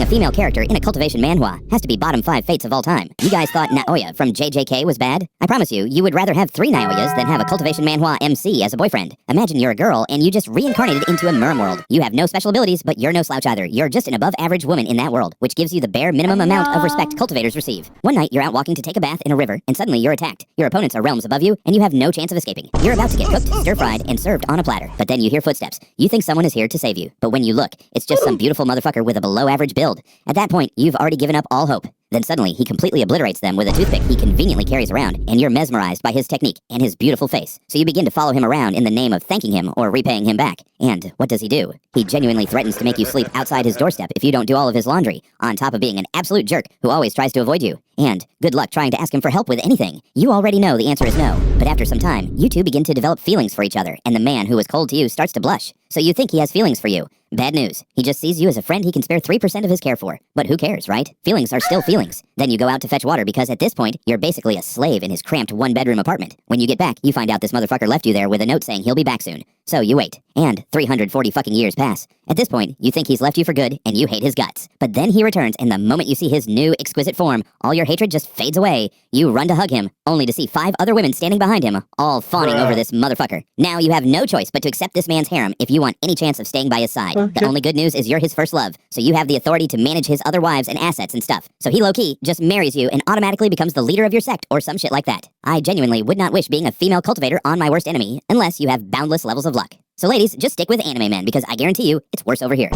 Being a female character in a cultivation manhwa has to be bottom 5 fates of all time. You guys thought Naoya from JJK was bad? I promise you, you would rather have 3 Naoyas than have a cultivation manhwa MC as a boyfriend. Imagine you're a girl and you just reincarnated into a merm world. You have no special abilities, but you're no slouch either. You're just an above average woman in that world, which gives you the bare minimum amount of respect cultivators receive. One night, you're out walking to take a bath in a river, and suddenly you're attacked. Your opponents are realms above you, and you have no chance of escaping. You're about to get cooked, stir-fried, and served on a platter. But then you hear footsteps. You think someone is here to save you. But when you look, it's just some beautiful motherfucker with a below-average build. At that point, you've already given up all hope. Then suddenly, he completely obliterates them with a toothpick he conveniently carries around, and you're mesmerized by his technique and his beautiful face. So you begin to follow him around in the name of thanking him or repaying him back. And what does he do? He genuinely threatens to make you sleep outside his doorstep if you don't do all of his laundry, on top of being an absolute jerk who always tries to avoid you. And good luck trying to ask him for help with anything. You already know the answer is no. But after some time, you two begin to develop feelings for each other, and the man who was cold to you starts to blush. So you think he has feelings for you. Bad news. He just sees you as a friend he can spare 3% of his care for. But who cares, right? Feelings are still feelings. Then you go out to fetch water because at this point, you're basically a slave in his cramped one-bedroom apartment. When you get back, you find out this motherfucker left you there with a note saying he'll be back soon. So you wait. And 340 fucking years pass. At this point, you think he's left you for good, and you hate his guts. But then he returns, and the moment you see his new, exquisite form, all your hatred just fades away. You run to hug him, only to see 5 other women standing behind him, all fawning over this motherfucker. Now you have no choice but to accept this man's harem if you want any chance of staying by his side. The only good news is you're his first love, so you have the authority to manage his other wives and assets and stuff. So he low-key just marries you and automatically becomes the leader of your sect or some shit like that. I genuinely would not wish being a female cultivator on my worst enemy unless you have boundless levels of luck. So ladies, just stick with anime men because I guarantee you, it's worse over here.